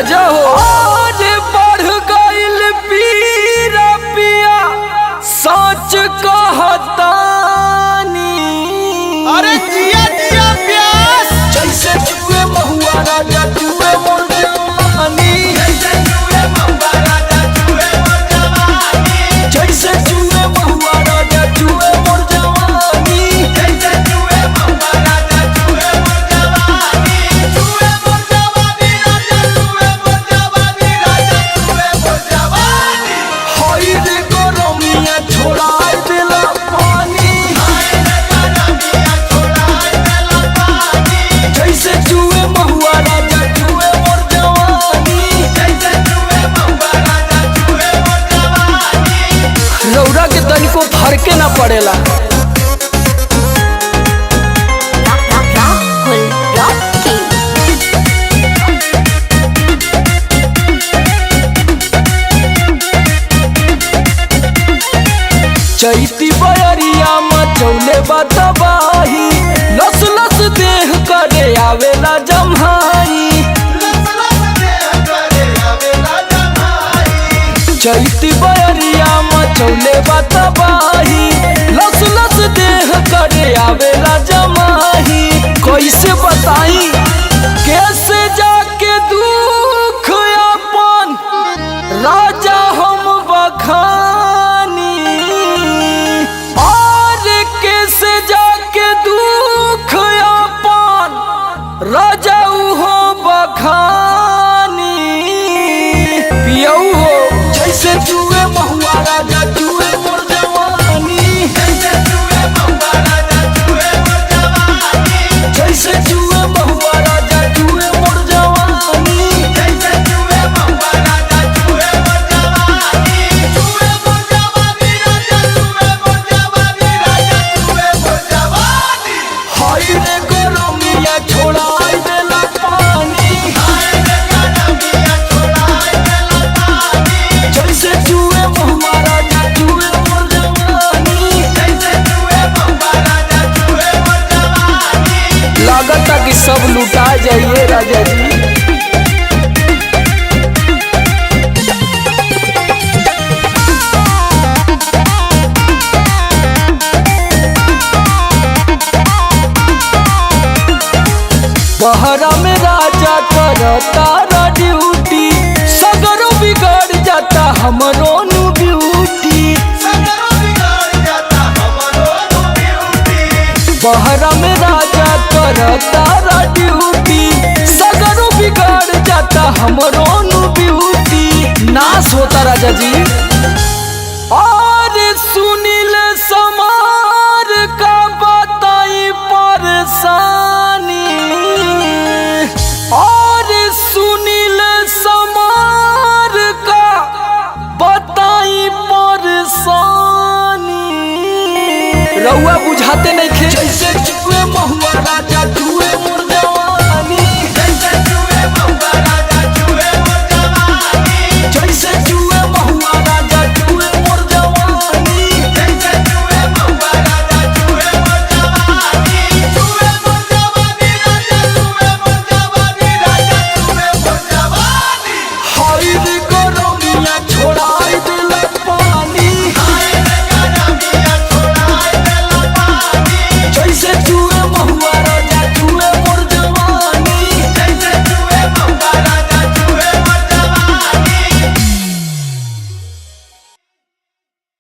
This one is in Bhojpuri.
राजा हो। आज बढ़ गइल पीरा पिया सच कहतानी। अरे जिया जिया प्यास जैसे जुए महुआ राजा जुए मोर जवानी। जैसे जुए महुआ राजा जुए मोर जवानी। जैसे जुए महुआ राजा जुए मोर जवानी। जैसे जुए महुआ राजा जुए मोर जवानी। जुए मोर जवानी राजा जुए मोर जवानी राजा जुए मोर जवानी। हाय रे गरमिया छोड़ाई देला पानी। हाय रे गरमिया छोड़ाई देला पानी। जैसे जुए महुआ राजा जुए मोर जवानी। जैसे जुए महुआ राजा जुए मोर जवानी। रौरा के तनिको फरके ना पड़ेला। Rahul Rocky. चैती बयरिया मचौले बतबाही। लस लस देह करे आवेला जम्हाई। लस लस देह करे आवेला जमाई। चैती बयरिया मचौले बतबाही। लस लस देह करे आवेला जमाही। कैसे बताई कैसे जाके दुख अपन राजा हम बखानी। और कैसे जाके दुख अपन राजा हो बखानी। पियऊ हो जैसे जुए महुआ राजा जुए मोर जवानी। जैसे जुए महुआ राजा जुए मोर जवानी। जैसे जुए महुआ राजा जुए मोर जवानी। जैसे जुए महुआ राजा जुए मोर जवानी। जुए मोर जवानी राजा जुए मोर जवानी राजा जुए मोर जवानी। हाय रे गरमिया छोड़ाई देला पानी। हाय रे गरमिया छोड़ाई देला पानी। जैसे जुए महुआ राजा जुए मोर जवानी। जैसे जुए महुआ राजा जुए मोर जवानी। लागता कि सब लुटा जाइए राजा जी। बहरा में राजा करता ड्यूटी। सगरो बिगड़ जाता हमरो नु ब्यूटी। सगरो बिगड़ जाता हमरो ब्यूटी। बहरा में राजा करता ड्यूटी। सगरो बिगड़ जाता हमरो नु ब्यूटी। नाश होता राजा जी। और सुनील समार का बताई परेशानी। और सुनील समार का बताई परेशानी। रउआ बुझाते नहीं खे जैसे जुए महुआ राजा जुए मोर जवानी। जैसे जुए महुआ राजा जुए मोर जवानी। जैसे जुए महुआ राजा जुए मोर जवानी। जैसे जुए महुआ राजा जुए मोर जवानी। जुए मोर जवानी राजा जुए मोर जवानी राजा जुए मोर जवानी। हाय रे गरमिया छोड़ाई देला पानी। हाय रे गरमिया छोड़ाई देला पानी। जैसे जुए महुआ